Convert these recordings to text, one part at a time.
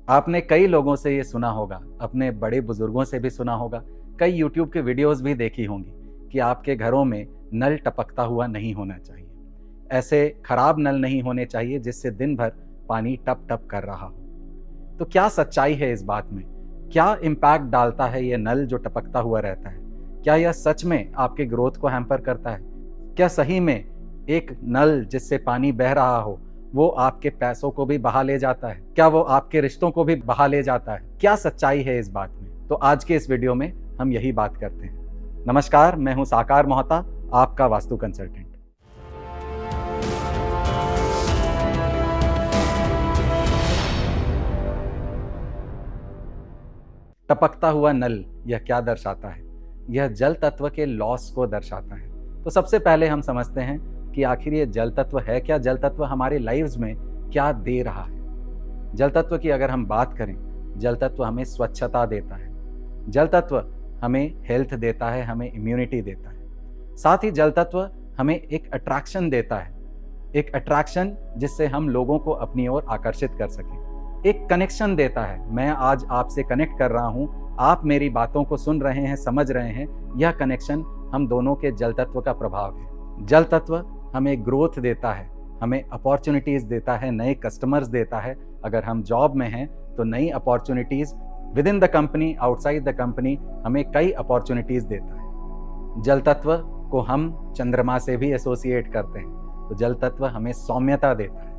आपने कई लोगों से ये सुना होगा, अपने बड़े बुजुर्गों से भी सुना होगा, कई यूट्यूब के वीडियोस भी देखी होंगी कि आपके घरों में नल टपकता हुआ नहीं होना चाहिए। ऐसे खराब नल नहीं होने चाहिए जिससे दिन भर पानी टप टप कर रहा हो। तो क्या सच्चाई है इस बात में? क्या इम्पैक्ट डालता है ये नल जो टपकता हुआ रहता है? क्या यह सच में आपके ग्रोथ को हैम्पर करता है? क्या सही में एक नल जिससे पानी बह रहा हो वो आपके पैसों को भी बहा ले जाता है? क्या वो आपके रिश्तों को भी बहा ले जाता है? क्या सच्चाई है इस बात में? तो आज के इस वीडियो में हम यही बात करते हैं। नमस्कार, मैं हूं साकार मोहता, आपका वास्तु कंसल्टेंट। टपकता हुआ नल यह क्या दर्शाता है? यह जल तत्व के लॉस को दर्शाता है। तो सबसे पहले हम समझते हैं कि आखिर ये जल तत्व है क्या, जल तत्व हमारे लाइव्स में क्या दे रहा है। जल तत्व की अगर हम बात करें, जल तत्व हमें स्वच्छता देता है, जल तत्व हमें हेल्थ देता है, हमें इम्यूनिटी देता है। साथ ही जल तत्व हमें एक अट्रैक्शन देता है, एक अट्रैक्शन जिससे हम लोगों को अपनी ओर आकर्षित कर सकें। एक कनेक्शन देता है, मैं आज आपसे कनेक्ट कर रहा हूं, आप मेरी बातों को सुन रहे हैं, समझ रहे हैं। यह कनेक्शन हम दोनों के जल तत्व का प्रभाव है। जल तत्व हमें ग्रोथ देता है, हमें अपॉर्चुनिटीज देता है, नए कस्टमर्स देता है। अगर हम जॉब में हैं तो नई opportunities with in the company, outside the company, हमें कई अपॉर्चुनिटीज देता है। जल तत्व को हम चंद्रमा से भी एसोसिएट करते हैं, तो जल तत्व हमें सौम्यता देता है।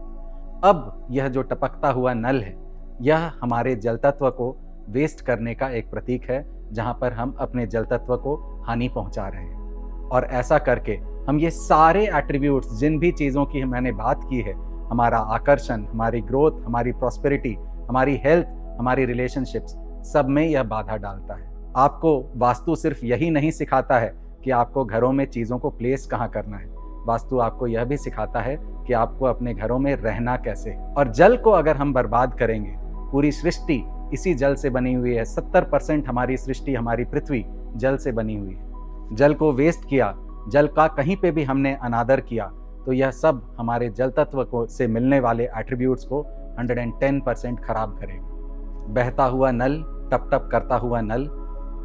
अब यह जो टपकता हुआ नल है, यह हमारे जल तत्व को वेस्ट करने का एक प्रतीक है, जहां पर हम अपने जल तत्व को हानि पहुंचा रहे हैं। और ऐसा करके हम ये सारे एट्रीब्यूट्स, जिन भी चीज़ों की मैंने बात की है, हमारा आकर्षण, हमारी ग्रोथ, हमारी प्रॉस्पेरिटी, हमारी हेल्थ, हमारी रिलेशनशिप्स, सब में यह बाधा डालता है। आपको वास्तु सिर्फ यही नहीं सिखाता है कि आपको घरों में चीज़ों को प्लेस कहाँ करना है, वास्तु आपको यह भी सिखाता है कि आपको अपने घरों में रहना कैसे है। और जल को अगर हम बर्बाद करेंगे, पूरी सृष्टि इसी जल से बनी हुई है। 70% हमारी सृष्टि, हमारी पृथ्वी जल से बनी हुई है। जल को वेस्ट किया, जल का कहीं पे भी हमने अनादर किया, तो यह सब हमारे जल तत्व को से मिलने वाले एट्रीब्यूट्स को 110% खराब करेगा। बहता हुआ नल, टप टप करता हुआ नल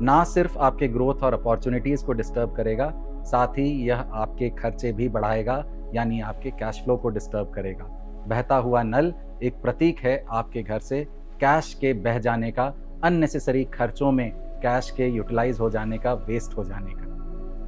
ना सिर्फ आपके ग्रोथ और अपॉर्चुनिटीज़ को डिस्टर्ब करेगा, साथ ही यह आपके खर्चे भी बढ़ाएगा, यानी आपके कैश फ्लो को डिस्टर्ब करेगा। बहता हुआ नल एक प्रतीक है आपके घर से कैश के बह जाने का, अननेसेसरी खर्चों में कैश के यूटिलाइज हो जाने का, वेस्ट हो जाने का।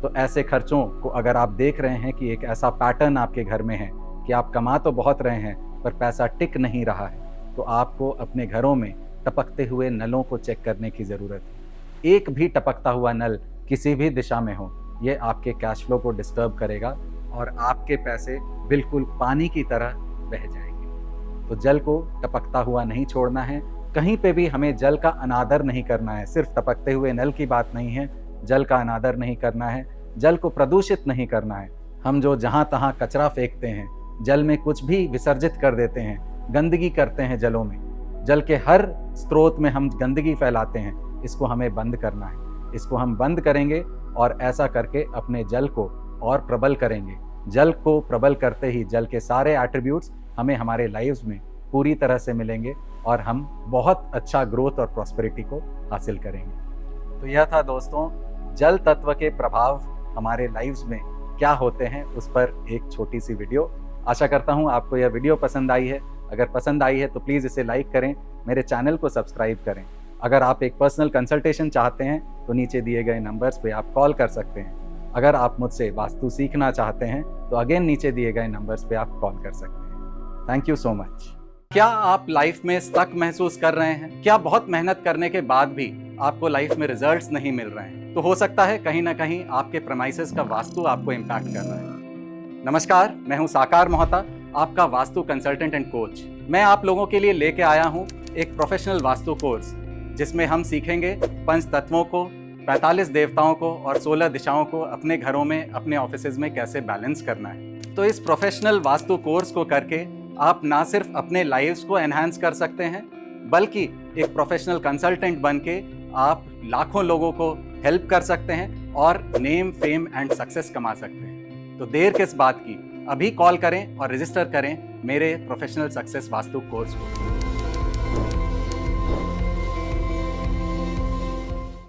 तो ऐसे खर्चों को अगर आप देख रहे हैं कि एक ऐसा पैटर्न आपके घर में है कि आप कमा तो बहुत रहे हैं पर पैसा टिक नहीं रहा है, तो आपको अपने घरों में टपकते हुए नलों को चेक करने की ज़रूरत है। एक भी टपकता हुआ नल किसी भी दिशा में हो, ये आपके कैश फ्लो को डिस्टर्ब करेगा और आपके पैसे बिल्कुल पानी की तरह बह जाएंगे। तो जल को टपकता हुआ नहीं छोड़ना है। कहीं पे भी हमें जल का अनादर नहीं करना है। सिर्फ टपकते हुए नल की बात नहीं है, जल का अनादर नहीं करना है, जल को प्रदूषित नहीं करना है। हम जो जहाँ तहाँ कचरा फेंकते हैं, जल में कुछ भी विसर्जित कर देते हैं, गंदगी करते हैं जलों में, जल के हर स्रोत में हम गंदगी फैलाते हैं, इसको हमें बंद करना है। इसको हम बंद करेंगे और ऐसा करके अपने जल को और प्रबल करेंगे। जल को प्रबल करते ही जल के सारे एट्रीब्यूट्स हमें हमारे लाइव्स में पूरी तरह से मिलेंगे और हम बहुत अच्छा ग्रोथ और प्रॉस्पेरिटी को हासिल करेंगे। तो यह था दोस्तों, जल तत्व के प्रभाव हमारे लाइव्स में क्या होते हैं, उस पर एक छोटी सी वीडियो। आशा करता हूं आपको यह वीडियो पसंद आई है। अगर पसंद आई है तो प्लीज़ इसे लाइक करें, मेरे चैनल को सब्सक्राइब करें। अगर आप एक पर्सनल कंसल्टेशन चाहते हैं तो नीचे दिए गए नंबर्स पे आप कॉल कर सकते हैं। अगर आप मुझसे वास्तु सीखना चाहते हैं तो अगेन नीचे दिए गए नंबर्स पे आप कॉल कर सकते हैं। Thank you so much. क्या आप लाइफ में स्टक महसूस कर रहे हैं? क्या बहुत मेहनत करने के बाद भी आपको लाइफ में रिजल्ट्स नहीं मिल रहे हैं? तो हो सकता है कहीं ना कहीं आपके प्रेमाइसेस का वास्तु आपको इम्पैक्ट कर रहा है। नमस्कार, मैं हूं साकार मोहता, आपका वास्तु कंसल्टेंट एंड कोच। मैं आप लोगों के लिए लेके आया हूं एक प्रोफेशनल वास्तु कोर्स, जिसमें हम सीखेंगे पंच तत्वों को, 45 देवताओं को और 16 दिशाओं को अपने घरों में, अपने ऑफिसेज में कैसे बैलेंस करना है। तो इस प्रोफेशनल वास्तु कोर्स को करके आप ना सिर्फ अपने लाइव्स को एनहांस कर सकते हैं, बल्कि एक प्रोफेशनल कंसल्टेंट बन के आप लाखों लोगों को हेल्प कर सकते हैं और नेम, फेम एंड सक्सेस कमा सकते हैं। तो देर किस बात की, अभी कॉल करें और रजिस्टर करें मेरे प्रोफेशनल सक्सेस वास्तु कोर्स को।